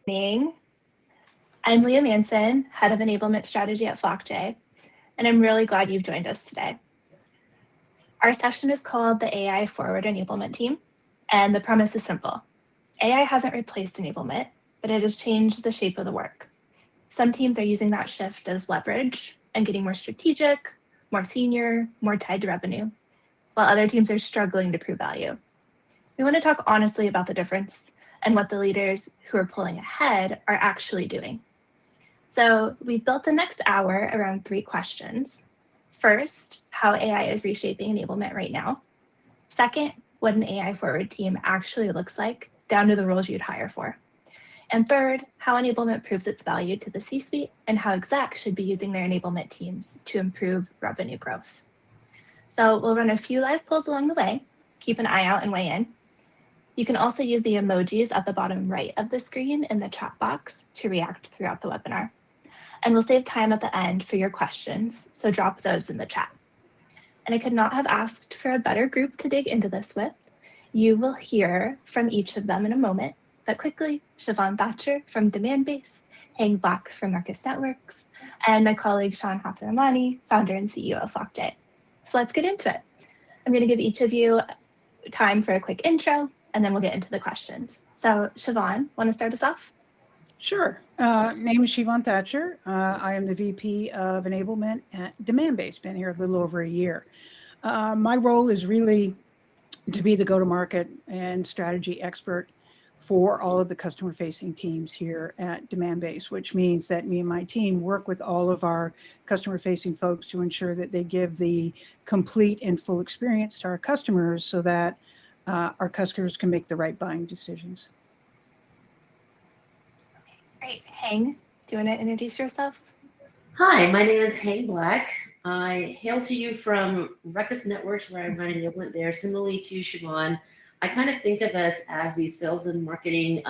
Morning. I'm Leah Manson, Head of Enablement Strategy at Flockjay, and I'm really glad you've joined us today. Our session is called the AI Forward Enablement Team, and the premise is simple. AI hasn't replaced enablement, but it has changed the shape of the work. Some teams are using that shift as leverage and getting more strategic, more senior, more tied to revenue, while other teams are struggling to prove value. We want to talk honestly about the difference and what the leaders who are pulling ahead are actually doing. So we've built the next hour around 3 questions. First, how AI is reshaping enablement right now. Second, what an AI forward team actually looks like, down to the roles you'd hire for. And third, how enablement proves its value to the C-suite and how execs should be using their enablement teams to improve revenue growth. So we'll run a few live polls along the way. Keep an eye out and weigh in. You can also use the emojis at the bottom right of the screen in the chat box to react throughout the webinar. And we'll save time at the end for your questions, so drop those in the chat. And I could not have asked for a better group to dig into this with. You will hear from each of them in a moment, but quickly, Sheevaun Thatcher from Demandbase, Hang Black from Ruckus Networks, and my colleague Shaan Hathiramani, founder and CEO of Flockjay. So let's get into it. I'm going to give each of you time for a quick intro, and then we'll get into the questions. So Sheevaun, want to start us off? Sure. Name is Sheevaun Thatcher. I am the VP of Enablement at Demandbase. Been here a little over a year. My role is really to be the go-to-market and strategy expert for all of the customer-facing teams here at Demandbase, which means that me and my team work with all of our customer-facing folks to ensure that they give the complete and full experience to our customers so that our customers can make the right buying decisions. Great. Hang, do you want to introduce yourself? Hi, my name is Hang Black. I hail to you from Ruckus Networks, where I run enablement there. Similarly to Sheevaun, I kind of think of us as the sales and marketing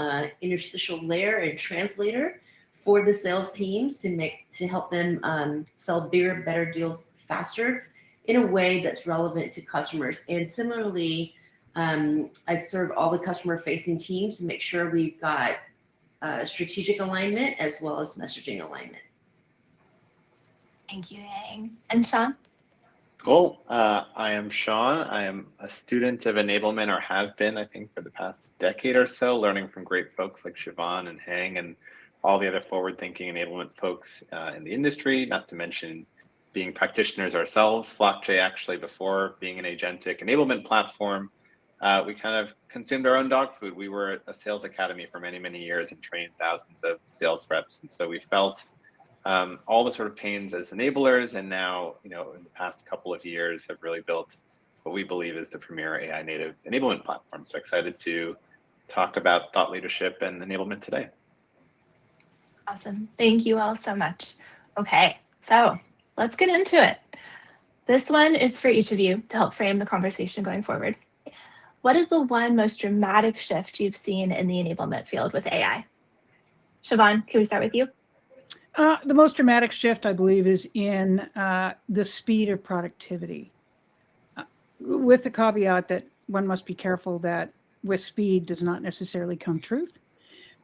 interstitial layer and translator for the sales teams to help them sell bigger, better deals faster in a way that's relevant to customers. And similarly, I serve all the customer-facing teams to make sure we've got strategic alignment as well as messaging alignment. Thank you, Hang. And Shaan? Cool. I am Shaan. I am a student of enablement, or have been, I think, for the past decade or so, learning from great folks like Sheevaun and Hang and all the other forward-thinking enablement folks in the industry, not to mention being practitioners ourselves. Flockjay, actually, before being an agentic enablement platform, we kind of consumed our own dog food. We were a sales academy for many, many years and trained thousands of sales reps. And so we felt all the sort of pains as enablers. And now, in the past couple of years have really built what we believe is the premier AI native enablement platform. So excited to talk about thought leadership and enablement today. Awesome. Thank you all so much. Okay, so let's get into it. This one is for each of you to help frame the conversation going forward. What is the one most dramatic shift you've seen in the enablement field with AI? Sheevaun, can we start with you? The most dramatic shift, I believe, is in the speed of productivity, with the caveat that one must be careful that with speed does not necessarily come truth,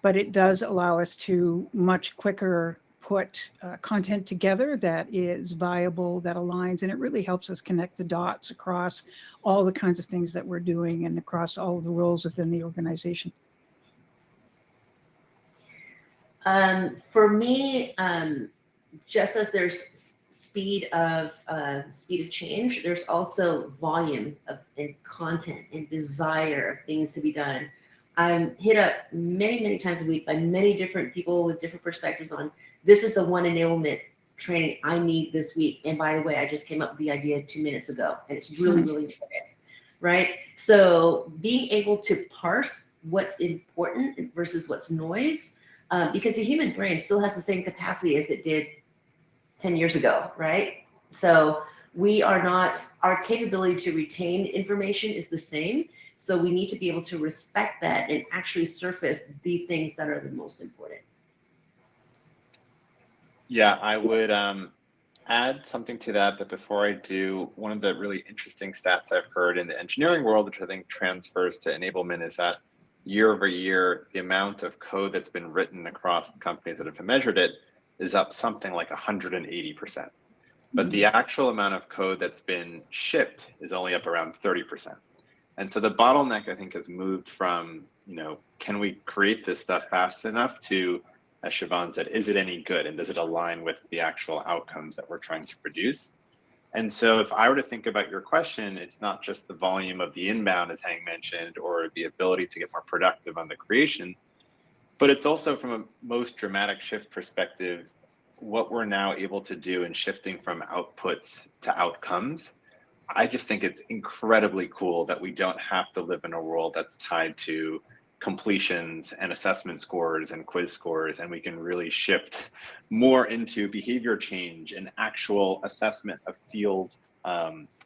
but it does allow us to much quicker put content together that is viable, that aligns, and it really helps us connect the dots across all the kinds of things that we're doing and across all of the roles within the organization. For me, just as there's speed of change, there's also volume and content and desire of things to be done. I'm hit up many, many times a week by many different people with different perspectives on this is the one enablement training I need this week. And by the way, I just came up with the idea 2 minutes ago, and it's really, really important, right? So being able to parse what's important versus what's noise, because the human brain still has the same capacity as it did 10 years ago, right? So our capability to retain information is the same. So we need to be able to respect that and actually surface the things that are the most important. Yeah, I would add something to that. But before I do, one of the really interesting stats I've heard in the engineering world, which I think transfers to enablement, is that year over year, the amount of code that's been written across companies that have measured it is up something like 180%. But the actual amount of code that's been shipped is only up around 30%. And so the bottleneck, I think, has moved from, can we create this stuff fast enough to, as Sheevaun said, is it any good? And does it align with the actual outcomes that we're trying to produce? And so if I were to think about your question, it's not just the volume of the inbound, as Hang mentioned, or the ability to get more productive on the creation, but it's also from a most dramatic shift perspective, what we're now able to do in shifting from outputs to outcomes. I just think it's incredibly cool that we don't have to live in a world that's tied to completions and assessment scores and quiz scores, and we can really shift more into behavior change and actual assessment of field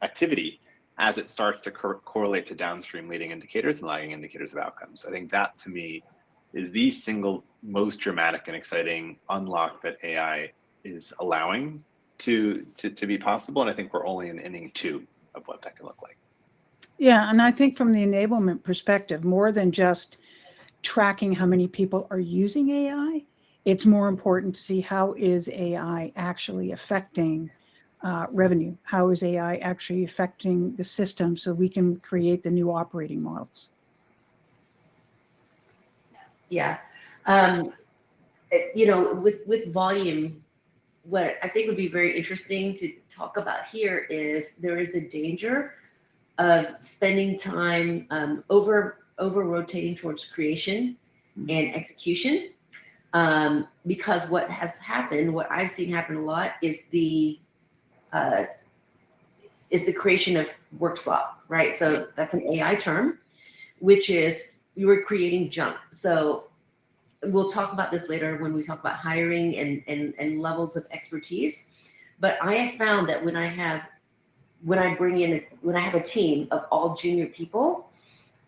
activity as it starts to correlate to downstream leading indicators and lagging indicators of outcomes. I think that, to me, is the single most dramatic and exciting unlock that AI is allowing to be possible. And I think we're only in inning 2 of what that can look like. Yeah, and I think from the enablement perspective, more than just tracking how many people are using AI, it's more important to see how is AI actually affecting revenue? How is AI actually affecting the system so we can create the new operating models? Yeah. With volume, what I think would be very interesting to talk about here is there is a danger of spending time over rotating towards creation and execution, because what has happened, what I've seen happen a lot, is the creation of work slop, right? So that's an AI term, which is you were creating junk. So we'll talk about this later when we talk about hiring and levels of expertise. But I have found that when I have a team of all junior people,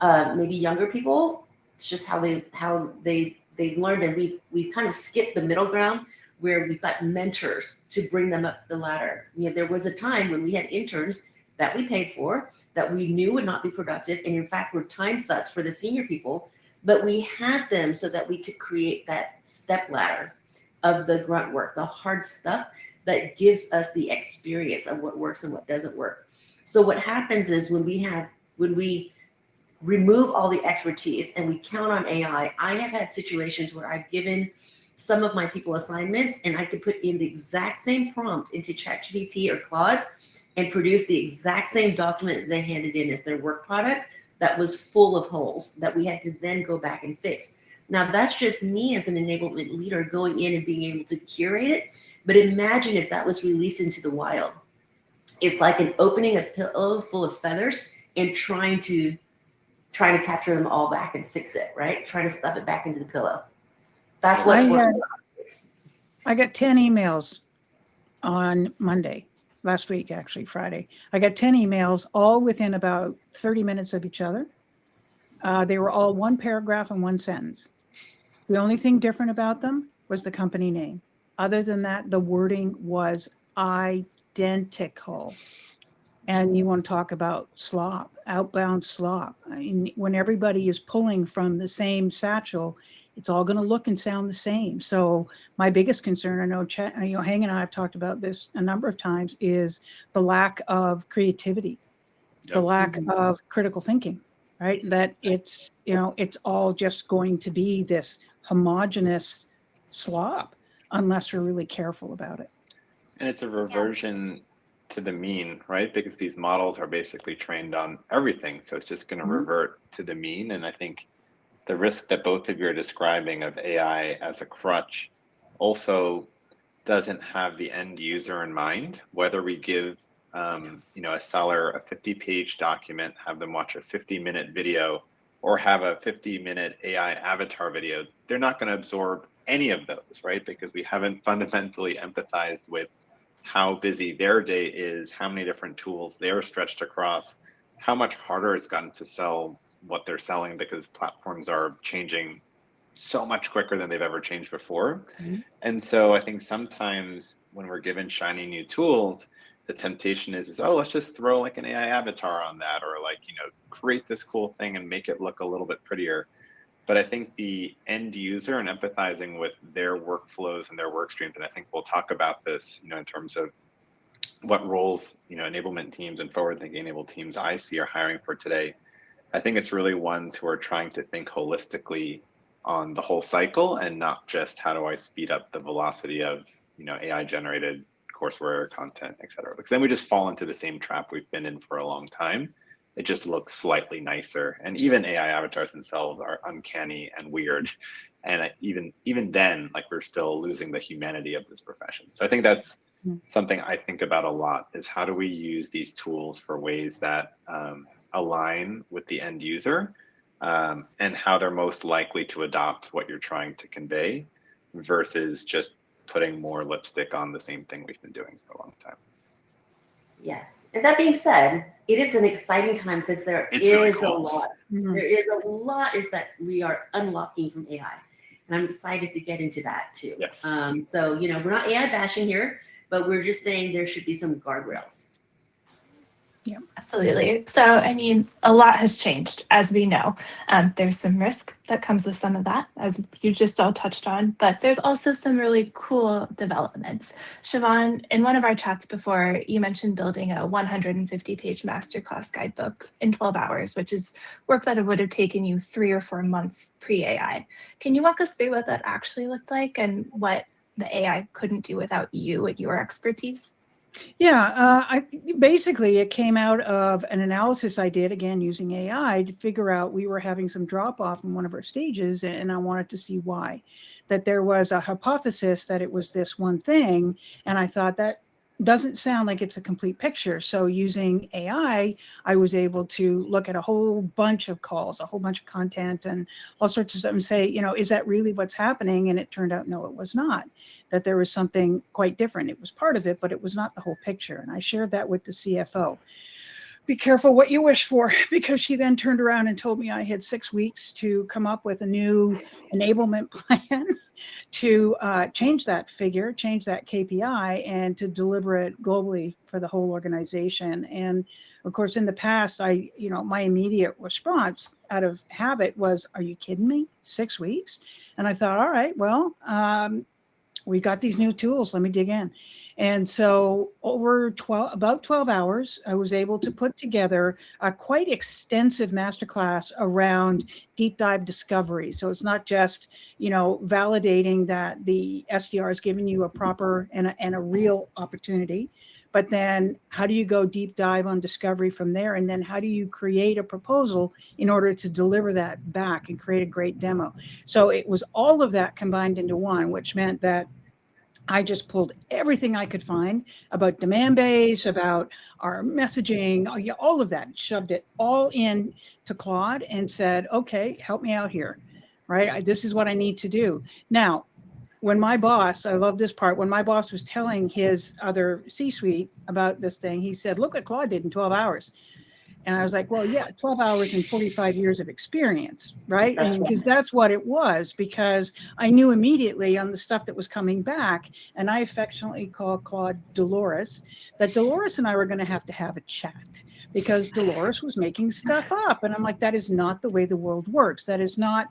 maybe younger people, it's just how they learned, and we've kind of skipped the middle ground where we've got mentors to bring them up the ladder. There was a time when we had interns that we paid for that we knew would not be productive, and in fact were time sucks for the senior people, but we had them so that we could create that step ladder of the grunt work, the hard stuff that gives us the experience of what works and what doesn't work. So what happens is when we remove all the expertise and we count on AI, I have had situations where I've given some of my people assignments and I could put in the exact same prompt into ChatGPT or Claude and produce the exact same document that they handed in as their work product that was full of holes that we had to then go back and fix. Now that's just me as an enablement leader going in and being able to curate it. But imagine if that was released into the wild. It's like an opening a pillow full of feathers and trying to capture them all back and fix it, right? Trying to stuff it back into the pillow. That's what I got 10 emails on Monday, last week, actually, Friday. I got 10 emails, all within about 30 minutes of each other. They were all one paragraph and one sentence. The only thing different about them was the company name. Other than that, the wording was identical. And you want to talk about slop, outbound slop. I mean, when everybody is pulling from the same satchel, it's all going to look and sound the same. So my biggest concern, I know, Hang and I have talked about this a number of times, is the lack of creativity, the lack of critical thinking, right? That it's all just going to be this homogenous slop unless we're really careful about it. And it's a reversion to the mean, right? Because these models are basically trained on everything. So it's just going to revert to the mean. And I think the risk that both of you are describing of AI as a crutch also doesn't have the end user in mind. Whether we give a seller a 50-page document, have them watch a 50-minute video, or have a 50-minute AI avatar video, they're not going to absorb any of those, right? Because we haven't fundamentally empathized with how busy their day is, how many different tools they're stretched across, how much harder it's gotten to sell what they're selling because platforms are changing so much quicker than they've ever changed before. And so I think sometimes when we're given shiny new tools, the temptation is let's just throw like an AI avatar on that, or create this cool thing and make it look a little bit prettier. But I think the end user and empathizing with their workflows and their work streams, and I think we'll talk about this, in terms of what roles, enablement teams and forward-thinking enabled teams I see are hiring for today. I think it's really ones who are trying to think holistically on the whole cycle and not just how do I speed up the velocity of, AI generated courseware content, et cetera. Because then we just fall into the same trap we've been in for a long time. It just looks slightly nicer. And even AI avatars themselves are uncanny and weird. And even then, like, we're still losing the humanity of this profession. So I think that's something I think about a lot, is how do we use these tools for ways that align with the end user, and how they're most likely to adopt what you're trying to convey, versus just putting more lipstick on the same thing we've been doing for a long time. Yes. And that being said, it is an exciting time because there It's really is cool. a lot. Mhm. There is a lot is that we are unlocking from AI. And I'm excited to get into that too. Yes. So, we're not AI bashing here, but we're just saying there should be some guardrails. Absolutely. So, I mean, a lot has changed, as we know. There's some risk that comes with some of that, as you just all touched on, but there's also some really cool developments. Sheevaun, in one of our chats before, you mentioned building a 150-page masterclass guidebook in 12 hours, which is work that would have taken you 3 or 4 months pre-AI. Can you walk us through what that actually looked like and what the AI couldn't do without you and your expertise? Yeah, basically it came out of an analysis I did, again, using AI to figure out we were having some drop off in one of our stages, and I wanted to see why. That there was a hypothesis that it was this one thing, and I thought that doesn't sound like it's a complete picture. So using AI, I was able to look at a whole bunch of calls, a whole bunch of content and all sorts of stuff and say, is that really what's happening? And it turned out, no, it was not, that there was something quite different. It was part of it, but it was not the whole picture. And I shared that with the CFO. Be careful what you wish for, because she then turned around and told me I had 6 weeks to come up with a new enablement plan to change that figure, change that KPI, and to deliver it globally for the whole organization. And of course, in the past, my immediate response out of habit was, "Are you kidding me? 6 weeks?" And I thought, all right, well, we got these new tools. Let me dig in. And so over about 12 hours, I was able to put together a quite extensive masterclass around deep dive discovery. So it's not just, validating that the SDR is giving you a proper and a real opportunity, but then how do you go deep dive on discovery from there? And then how do you create a proposal in order to deliver that back and create a great demo? So it was all of that combined into one, which meant that I just pulled everything I could find about Demandbase, about our messaging, all of that, shoved it all in to Claude and said, okay, help me out here, right? This is what I need to do. Now, when my boss, I love this part, when my boss was telling his other C-suite about this thing, he said, look what Claude did in 12 hours. And I was like, well, yeah, 12 hours and 45 years of experience, right? Because that's what it was, because I knew immediately on the stuff that was coming back, and I affectionately call Claude Dolores, that Dolores and I were going to have a chat, because Dolores was making stuff up. And I'm like, that is not the way the world works. That is not,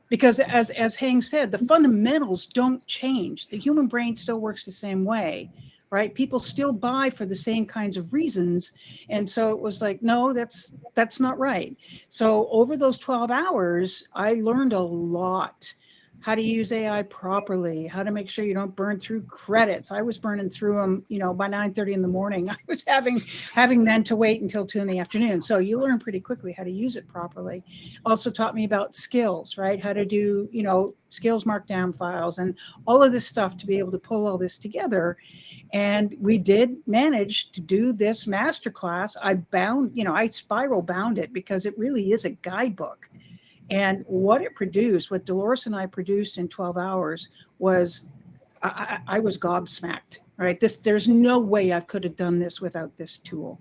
because as Hang said, the fundamentals don't change. The human brain still works the same way. Right? People still buy for the same kinds of reasons. And so it was like, no, that's not right. So over those 12 hours, I learned a lot. How to use AI properly, how to make sure you don't burn through credits. I was burning through them, by 9:30 in the morning. I was having then to wait until 2 in the afternoon. So you learn pretty quickly how to use it properly. Also taught me about skills, right? How to do, skills markdown files and all of this stuff to be able to pull all this together. And we did manage to do this masterclass. I spiral bound it because it really is a guidebook. And what it produced, what Dolores and I produced in 12 hours was, I was gobsmacked, right? There's no way I could have done this without this tool.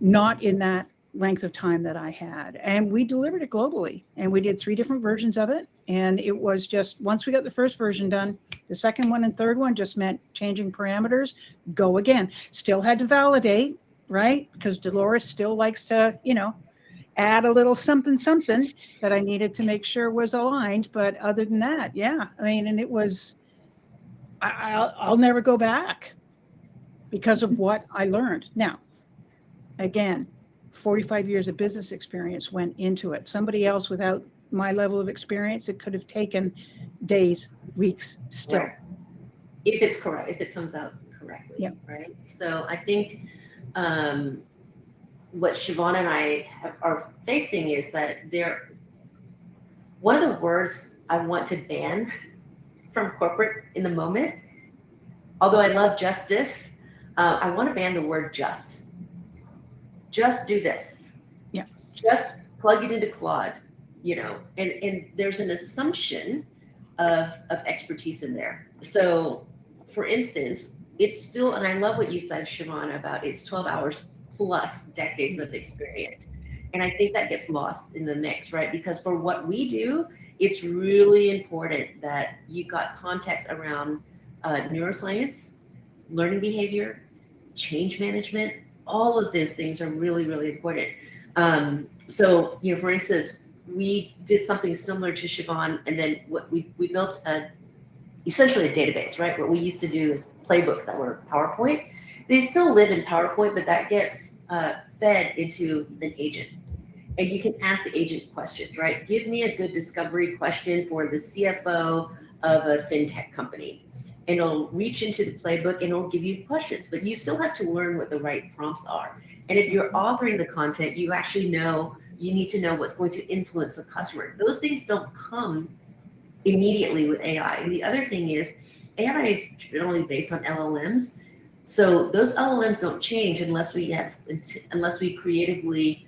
Not in that length of time that I had. And we delivered it globally, and we did 3 different versions of it. And it was just, once we got the first version done, the second one and third one just meant changing parameters, go again. Still had to validate, right? Because Dolores still likes to, add a little something that I needed to make sure was aligned. But other than that, yeah, I mean, and it was, I'll never go back because of what I learned. Now, again, 45 years of business experience went into it. Somebody else without my level of experience, it could have taken days, weeks, still. Right. If it's correct, if it comes out correctly, Yep. right? So I think what Sheevaun and I are facing is that one of the words I want to ban from corporate in the moment, although I love justice, I want to ban the word just. Just do this. Yeah. Just plug it into Claude, and there's an assumption of expertise in there. So for instance, it's still, and I love what you said, Sheevaun, about it's 12 hours plus decades of experience. And I think that gets lost in the mix, right? Because for what we do, it's really important that you've got context around neuroscience, learning behavior, change management. All of these things are really, really important. So, for instance, we did something similar to Sheevaun, and then what we built essentially a database, right? What we used to do is playbooks that were PowerPoint. They still live in PowerPoint, but that gets fed into an agent. And you can ask the agent questions, right? Give me a good discovery question for the CFO of a fintech company. And it'll reach into the playbook and it'll give you questions, but you still have to learn what the right prompts are. And if you're authoring the content, you actually you need to know what's going to influence the customer. Those things don't come immediately with AI. And the other thing is, AI is generally based on LLMs. So those LLMs don't change unless we creatively,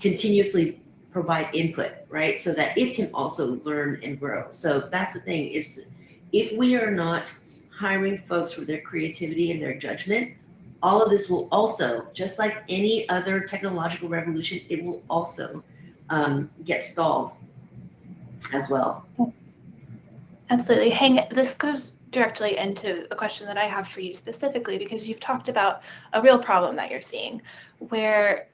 continuously provide input, right? So that it can also learn and grow. So that's the thing, is if we are not hiring folks for their creativity and their judgment, all of this will also, just like any other technological revolution, it will also get stalled as well. Absolutely. Hang, this goes directly into a question that I have for you specifically, because you've talked about a real problem that you're seeing where,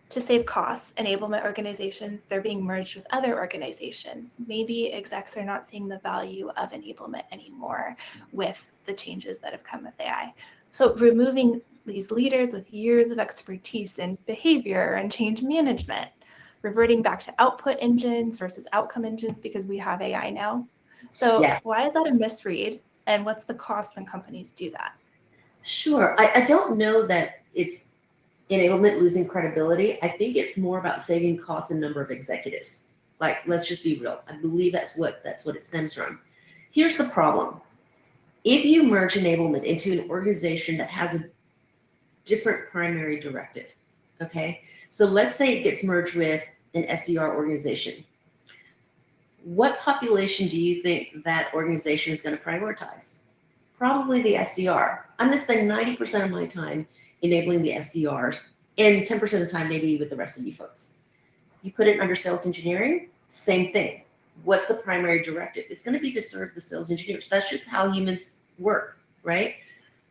to save costs, enablement organizations, they're being merged with other organizations. Maybe execs are not seeing the value of enablement anymore with the changes that have come with AI. So removing these leaders with years of expertise in behavior and change management, reverting back to output engines versus outcome engines because we have AI now. So Why is that a misread? And what's the cost when companies do that? Sure. I don't know that it's enablement losing credibility. I think it's more about saving costs and number of executives. Like, let's just be real. I believe that's what it stems from. Here's the problem. If you merge enablement into an organization that has a different primary directive, okay? So let's say it gets merged with an SDR organization. What population do you think that organization is going to prioritize? Probably the SDR. I'm going to spend 90% of my time enabling the SDRs and 10% of the time maybe with the rest of you folks. You put it under sales engineering, same thing. What's the primary directive? It's going to be to serve the sales engineers. That's just how humans work, right?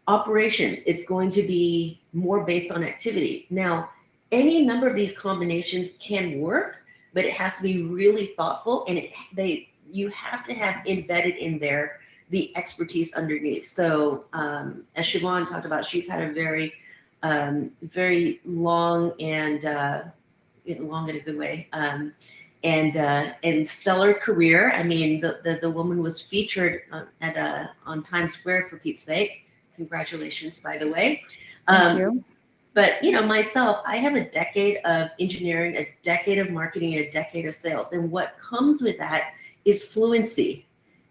Operations, it's going to be more based on activity. Now, any number of these combinations can work, but it has to be really thoughtful, and you have to have embedded in there the expertise underneath. So as Sheevaun talked about, she's had a very, very long and long in a good way, and stellar career. I mean, the woman was featured on Times Square, for Pete's sake. Congratulations, by the way. Thank you. But myself, I have a decade of engineering, a decade of marketing, and a decade of sales. And what comes with that is fluency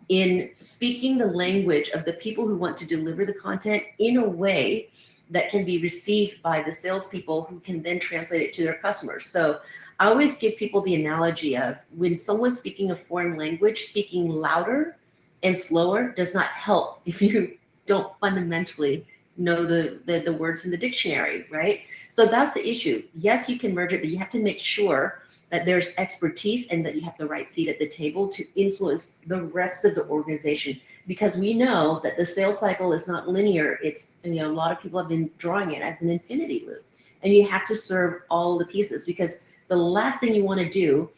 in speaking the language of the people who want to deliver the content in a way that can be received by the salespeople who can then translate it to their customers. So I always give people the analogy of when someone's speaking a foreign language, speaking louder and slower does not help if you don't fundamentally know the words in the dictionary, right? So that's the issue. Yes, you can merge it, but you have to make sure that there's expertise and that you have the right seat at the table to influence the rest of the organization. Because we know that the sales cycle is not linear. It's, a lot of people have been drawing it as an infinity loop. and you have to serve all the pieces, because the last thing you want to do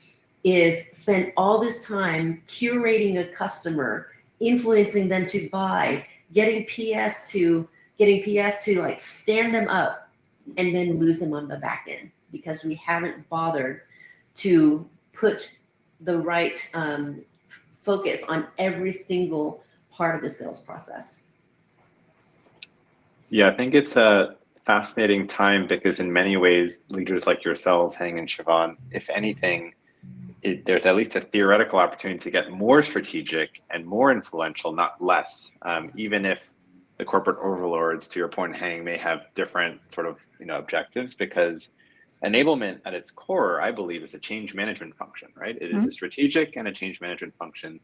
is spend all this time curating a customer, influencing them to buy, getting PS to like stand them up, and then lose them on the back end because we haven't bothered to put the right focus on every single part of the sales process. Yeah, I think it's a fascinating time because in many ways, leaders like yourselves, Hang and Sheevaun, if anything, there's at least a theoretical opportunity to get more strategic and more influential, not less. Even if the corporate overlords, to your point, Hang, may have different sort of objectives, because enablement at its core, I believe, is a change management function, right? It is a strategic and a change management function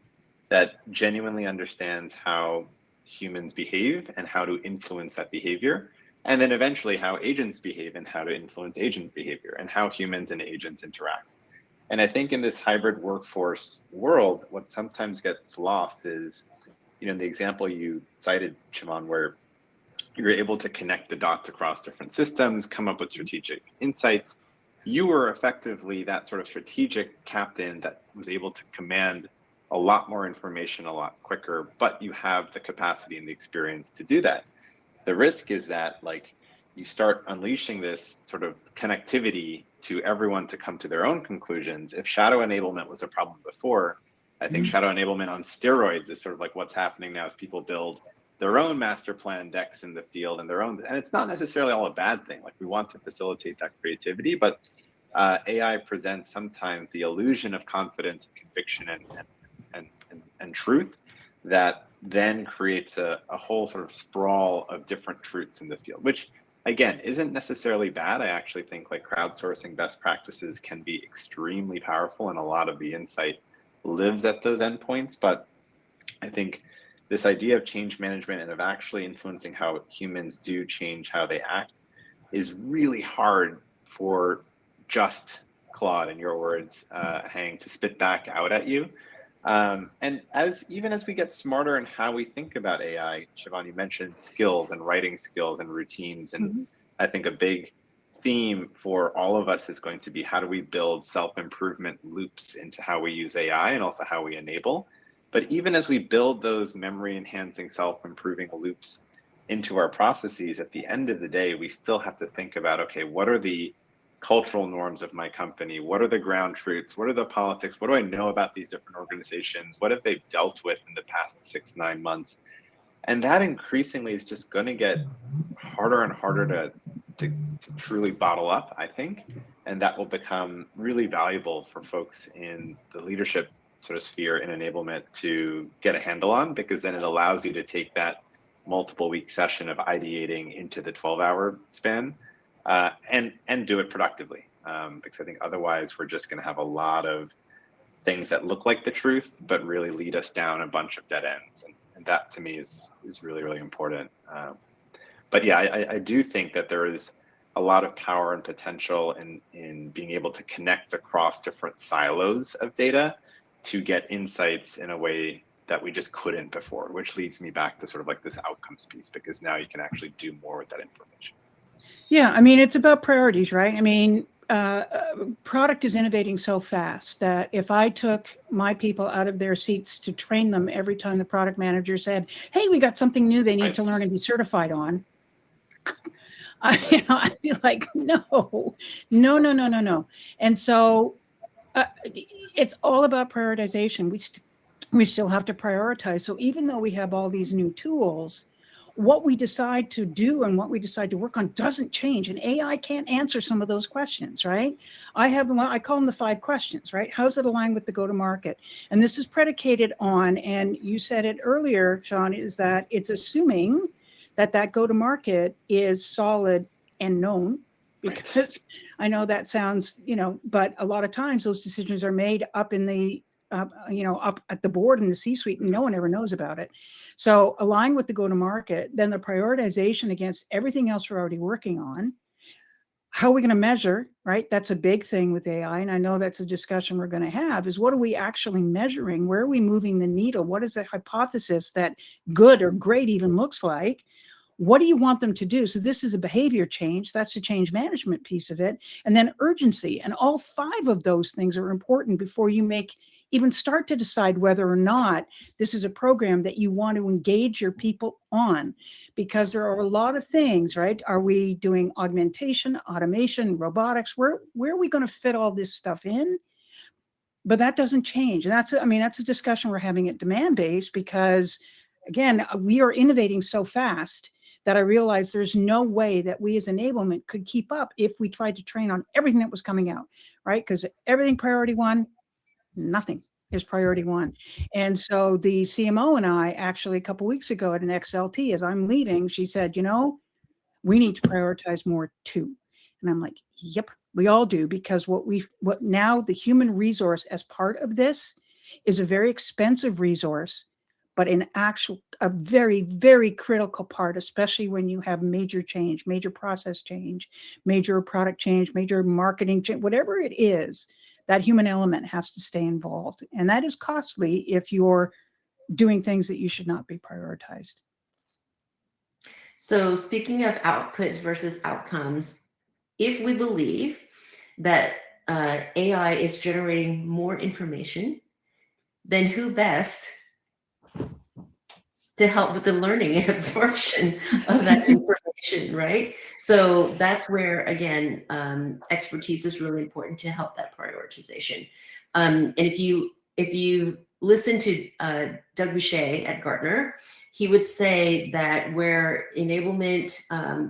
that genuinely understands how humans behave and how to influence that behavior, and then eventually how agents behave and how to influence agent behavior, and how humans and agents interact. And I think in this hybrid workforce world, what sometimes gets lost is, the example you cited, Sheevaun, where you're able to connect the dots across different systems, come up with strategic insights. You were effectively that sort of strategic captain that was able to command a lot more information a lot quicker, but you have the capacity and the experience to do that. The risk is that you start unleashing this sort of connectivity to everyone to come to their own conclusions. If shadow enablement was a problem before, I think shadow enablement on steroids is sort of like what's happening now as people build their own master plan decks in the field and and it's not necessarily all a bad thing. We want to facilitate that creativity, but AI presents sometimes the illusion of confidence, conviction, and truth that then creates a whole sort of sprawl of different truths in the field, which again isn't necessarily bad. I actually think crowdsourcing best practices can be extremely powerful, and a lot of the insight lives at those endpoints. But I think this idea of change management and of actually influencing how humans do change how they act is really hard for just Claude, in your words, Hang, to spit back out at you. And even as we get smarter in how we think about AI, Sheevaun, you mentioned skills and writing skills and routines. And I think a big theme for all of us is going to be, how do we build self-improvement loops into how we use AI and also how we enable? But even as we build those memory-enhancing, self-improving loops into our processes, at the end of the day, we still have to think about, okay, what are the cultural norms of my company? What are the ground truths? What are the politics? What do I know about these different organizations? What have they dealt with in the past 6-9 months? And that increasingly is just going to get harder and harder to truly bottle up, I think. And that will become really valuable for folks in the leadership sort of sphere in enablement to get a handle on, because then it allows you to take that multiple week session of ideating into the 12-hour span and do it productively. Because I think otherwise we're just going to have a lot of things that look like the truth, but really lead us down a bunch of dead ends. And that to me is really, really important. But yeah, I do think that there is a lot of power and potential in being able to connect across different silos of data to get insights in a way that we just couldn't before, which leads me back to sort of this outcomes piece, because now you can actually do more with that information. Yeah, I mean, it's about priorities, right? I mean, product is innovating so fast that if I took my people out of their seats to train them every time the product manager said, hey, we got something new they need to learn and be certified on, I'd be like, no. And so it's all about prioritization. We still have to prioritize. So even though we have all these new tools, what we decide to do and what we decide to work on doesn't change. And AI can't answer some of those questions, right? I call them the 5 questions, right? How's it aligned with the go-to-market? And this is predicated on, and you said it earlier, Shaan, is that it's assuming that go-to-market is solid and known, because I know that sounds, but a lot of times those decisions are made up in the, up at the board in the C-suite, and no one ever knows about it. So align with the go-to-market, then the prioritization against everything else we're already working on. How are we going to measure, right? That's a big thing with AI. And I know that's a discussion we're going to have, is what are we actually measuring? Where are we moving the needle? What is the hypothesis that good or great even looks like? What do you want them to do? So this is a behavior change. That's the change management piece of it. And then urgency. And all 5 of those things are important before you even start to decide whether or not this is a program that you want to engage your people on, because there are a lot of things, right? Are we doing augmentation, automation, robotics? Where are we going to fit all this stuff in? But that doesn't change. And that's a discussion we're having at Demandbase, because again, we are innovating so fast that I realized there's no way that we as enablement could keep up if we tried to train on everything that was coming out, right? Because everything priority 1, nothing is priority 1. And so the CMO and I actually a couple of weeks ago at an XLT, as I'm leading, she said, we need to prioritize more too. And I'm like, yep, we all do, because what now the human resource as part of this is a very expensive resource, but a very, very critical part, especially when you have major change, major process change, major product change, major marketing change, whatever it is, that human element has to stay involved. And that is costly if you're doing things that you should not be prioritized. So speaking of outputs versus outcomes, if we believe that AI is generating more information, then who best to help with the learning and absorption of that information, right? So that's where, again, expertise is really important to help that prioritization. And if you listen to Doug Boucher at Gartner, he would say that where enablement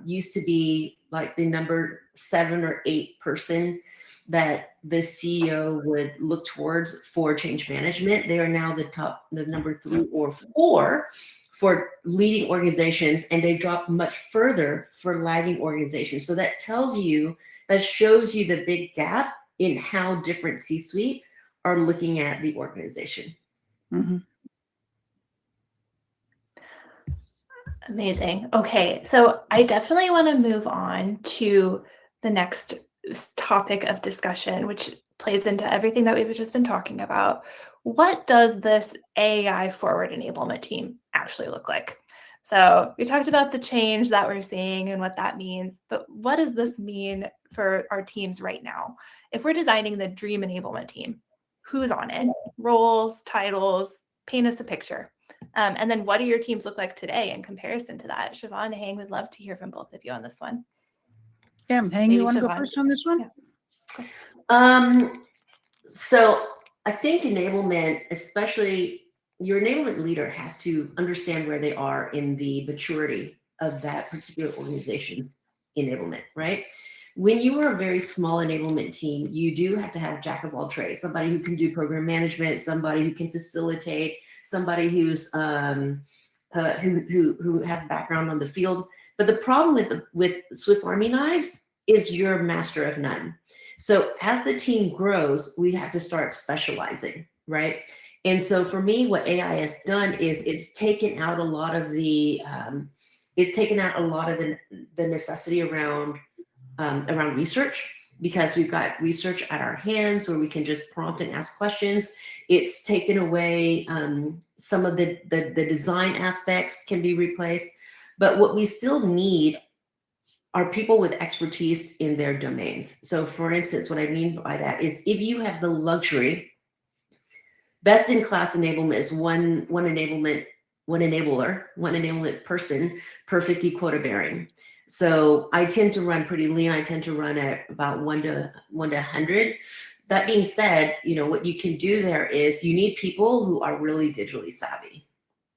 used to be like the number 7 or 8 person that the CEO would look towards for change management, they are now the number 3 or 4 for leading organizations, and they drop much further for lagging organizations. So that shows you the big gap in how different C-suite are looking at the organization. Mm-hmm. Amazing. Okay, so I definitely want to move on to the next topic of discussion, which plays into everything that we've just been talking about. What does this AI forward enablement team actually look like? So we talked about the change that we're seeing and what that means, but what does this mean for our teams right now? If we're designing the dream enablement team, who's on it? Roles, titles, paint us a picture. And then what do your teams look like today in comparison to that? Sheevaun and Hang would love to hear from both of you on this one. Yeah, Hang, you want to go first on this one? Yeah. So I think enablement, especially your enablement leader, has to understand where they are in the maturity of that particular organization's enablement, right? When you are a very small enablement team, you do have to have jack of all trades, somebody who can do program management, somebody who can facilitate, somebody who's who has background on the field. But the problem with Swiss Army knives is you're a master of none. So as the team grows, we have to start specializing, right? And so for me, what AI has done is it's taken out a lot of the necessity around research, because we've got research at our hands where we can just prompt and ask questions. It's taken away some of the design aspects can be replaced, but what we still need are people with expertise in their domains. So for instance, what I mean by that is if you have the luxury, best in class enablement is one enablement person per 50 quota bearing. So I tend to run pretty lean. I tend to run at about 1 to 100. That being said, what you can do there is you need people who are really digitally savvy.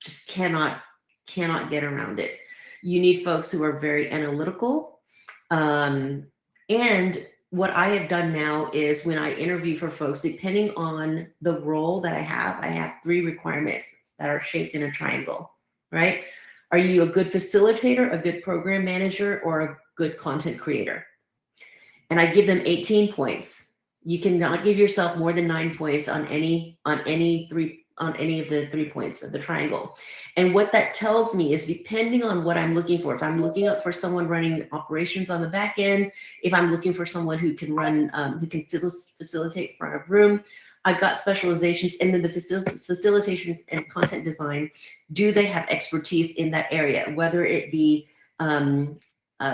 Just cannot get around it. You need folks who are very analytical. And what I have done now is when I interview for folks, depending on the role that I have 3 requirements that are shaped in a triangle, right? Are you a good facilitator, a good program manager, or a good content creator? And I give them 18 points. You cannot give yourself more than 9 points on any of the 3 points of the triangle. And what that tells me is, depending on what I'm looking for, if I'm looking up for someone running operations on the back end, if I'm looking for someone who can run, who can facilitate front of room, I've got specializations. And then the facilitation and content design, do they have expertise in that area? Whether it be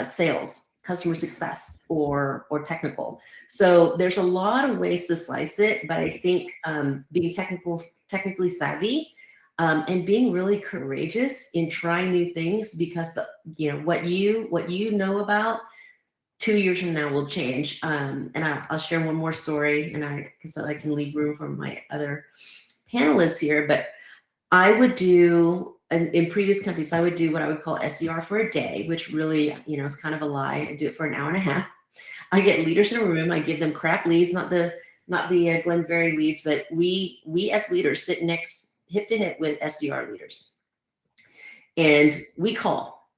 sales, customer success, or technical. So there's a lot of ways to slice it, but I think being technically savvy and being really courageous in trying new things, because what you know about 2 years from now will change. And I'll share one more story, and because I can leave room for my other panelists here. But I would do, in previous companies, I would do what I would call SDR for a day, which really, is kind of a lie. I do it for an hour and a half. I get leaders in a room. I give them crap leads, not the Glenberry leads, but we as leaders sit hip to hip with SDR leaders, and we call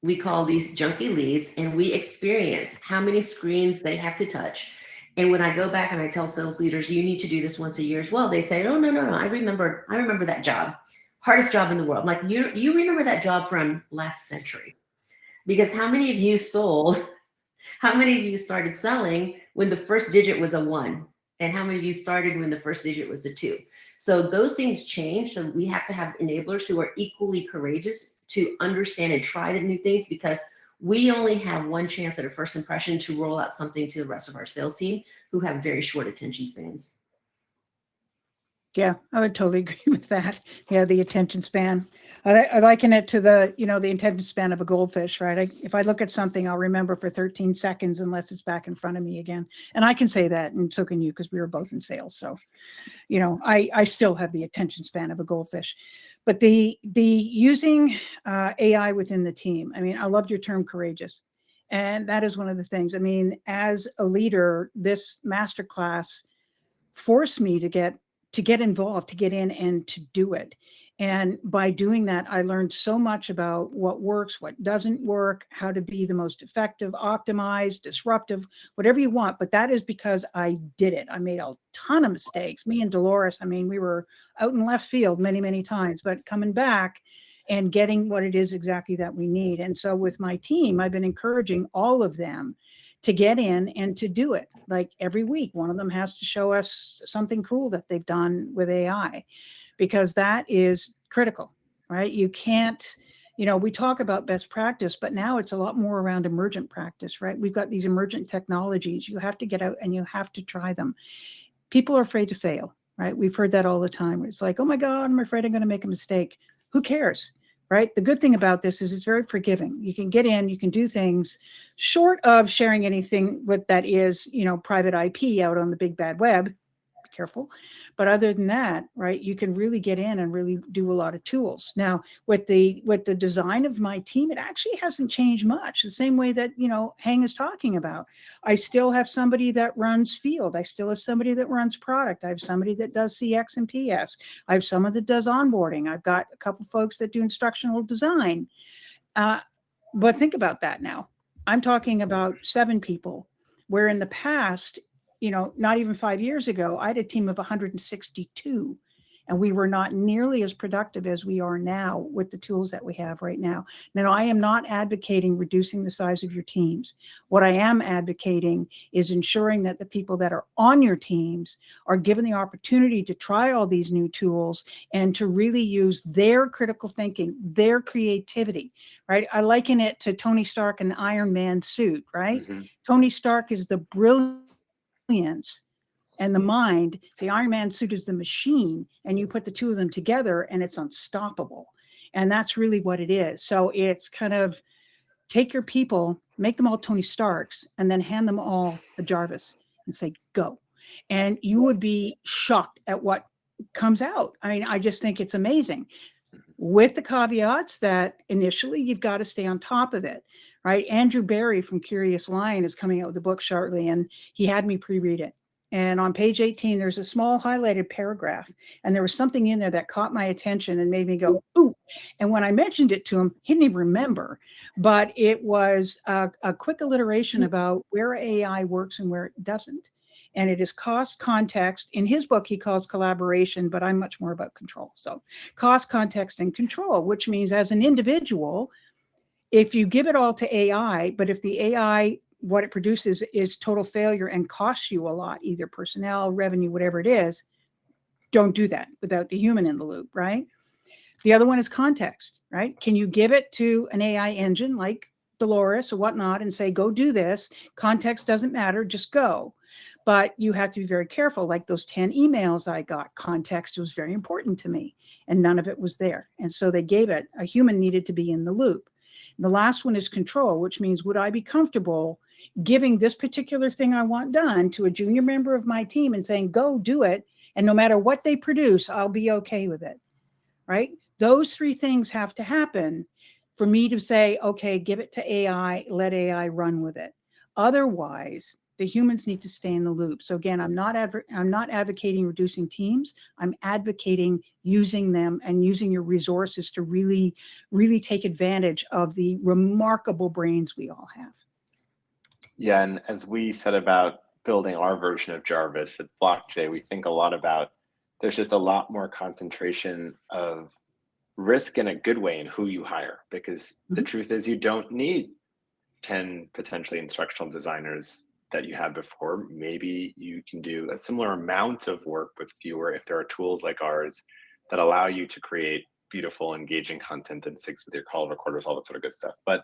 these junky leads, and we experience how many screens they have to touch. And when I go back and I tell sales leaders, you need to do this once a year as well, they say, oh, no, I remember that job, hardest job in the world. I'm like, you remember that job from last century, because how many of you started selling when the first digit was a 1? And how many of you started when the first digit was a 2? So those things change. So we have to have enablers who are equally courageous to understand and try the new things, because we only have one chance at a first impression to roll out something to the rest of our sales team, who have very short attention spans. Yeah, I would totally agree with that. Yeah, the attention span. I liken it to the attention span of a goldfish, right? If I look at something, I'll remember for 13 seconds unless it's back in front of me again. And I can say that, and so can you, because we were both in sales. So, I still have the attention span of a goldfish. But the using AI within the team, I loved your term courageous. And that is one of the things. As a leader, this masterclass forced me to get involved, to get in and to do it. And by doing that, I learned so much about what works, what doesn't work, how to be the most effective, optimized, disruptive, whatever you want. But that is because I did it. I made a ton of mistakes. Me and Dolores, we were out in left field many, many times, but coming back and getting what it is exactly that we need. And so with my team, I've been encouraging all of them to get in and to do it. Like every week, one of them has to show us something cool that they've done with AI, because that is critical, right? You can't, we talk about best practice, but now it's a lot more around emergent practice, right? We've got these emergent technologies. You have to get out and you have to try them. People are afraid to fail, right? We've heard that all the time. It's like, oh my God, I'm afraid I'm going to make a mistake. Who cares? Right? The good thing about this is it's very forgiving. You can get in, you can do things short of sharing anything that is, private IP out on the big bad web. Be careful. But other than that, right, you can really get in and really do a lot of tools. Now, with the design of my team, it actually hasn't changed much. The same way that, Hang is talking about. I still have somebody that runs field. I still have somebody that runs product. I have somebody that does CX and PS. I have someone that does onboarding. I've got a couple folks that do instructional design. But think about that now. I'm talking about 7 people, where in the past, not even 5 years ago, I had a team of 162, and we were not nearly as productive as we are now with the tools that we have right now. Now, I am not advocating reducing the size of your teams. What I am advocating is ensuring that the people that are on your teams are given the opportunity to try all these new tools and to really use their critical thinking, their creativity, right? I liken it to Tony Stark and the Iron Man suit, right? Mm-hmm. Tony Stark is the brilliance and the mind. The Iron Man suit is the machine, and you put the two of them together and it's unstoppable. And that's really what it is. So it's kind of take your people, make them all Tony Starks, and then hand them all a Jarvis and say, go. And you would be shocked at what comes out. I just think it's amazing, with the caveats that initially you've got to stay on top of it, right? Andrew Barry from Curious Lion is coming out with a book shortly, and he had me pre-read it. And on page 18, there's a small highlighted paragraph, and there was something in there that caught my attention and made me go, ooh. And when I mentioned it to him, he didn't even remember, but it was a quick alliteration about where AI works and where it doesn't. And it is cost, context. In his book, he calls collaboration, but I'm much more about control. So cost, context, and control, which means as an individual, if you give it all to AI, but if the AI, what it produces is total failure and costs you a lot, either personnel, revenue, whatever it is, don't do that without the human in the loop, right? The other one is context, right? Can you give it to an AI engine like Dolores or whatnot and say, go do this? Context doesn't matter, just go. But you have to be very careful. Like those 10 emails I got, context was very important to me, and none of it was there. And so they gave it, a human needed to be in the loop. The last one is control, which means, would I be comfortable giving this particular thing I want done to a junior member of my team and saying, go do it. And no matter what they produce, I'll be okay with it, right? Those three things have to happen for me to say, okay, give it to AI, let AI run with it. Otherwise, the humans need to stay in the loop. So again, I'm not advocating reducing teams. I'm advocating using them and using your resources to really, really take advantage of the remarkable brains we all have. Yeah, and as we said about building our version of Jarvis at Flockjay, we think a lot about there's just a lot more concentration of risk in a good way in who you hire, because the truth is you don't need 10 potentially instructional designers that you had before. Maybe you can do a similar amount of work with fewer if there are tools like ours that allow you to create beautiful, engaging content that syncs with your call recorders, all that sort of good stuff. But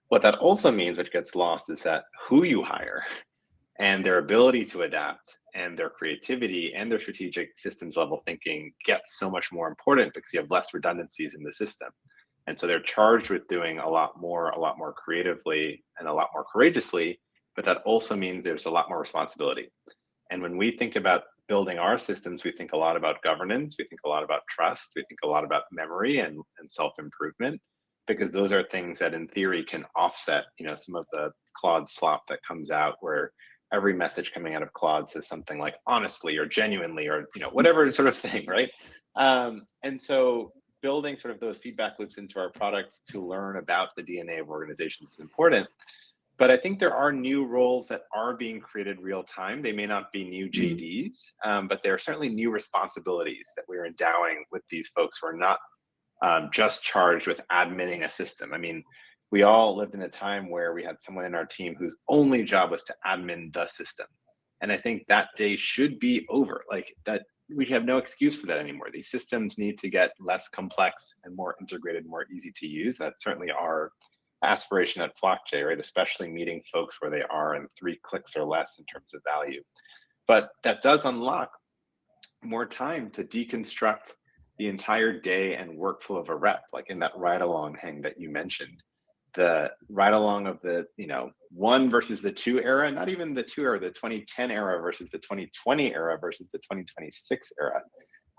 what that also means, which gets lost, is that who you hire and their ability to adapt and their creativity and their strategic systems level thinking gets so much more important because you have less redundancies in the system. And so they're charged with doing a lot more creatively and a lot more courageously, but that also means there's a lot more responsibility. And when we think about building our systems, we think a lot about governance, we think a lot about trust, we think a lot about memory and self-improvement, because those are things that in theory can offset, some of the Claude slop that comes out where every message coming out of Claude says something like honestly or genuinely or whatever sort of thing, right? And so building sort of those feedback loops into our product to learn about the DNA of organizations is important. But I think there are new roles that are being created real time. They may not be new JDs, but there are certainly new responsibilities that we're endowing with these folks who are not just charged with adminning a system. I mean, we all lived in a time where we had someone in our team whose only job was to admin the system. And I think that day should be over. Like that, we have no excuse for that anymore. These systems need to get less complex and more integrated, more easy to use. That's certainly our aspiration at Flockjay, right? Especially meeting folks where they are in 3 clicks or less in terms of value. But that does unlock more time to deconstruct the entire day and workflow of a rep, like in that ride along hang that you mentioned. The ride along of the 1 versus the 2 era, not even the 2 era, the 2010 era versus the 2020 era versus the 2026 era.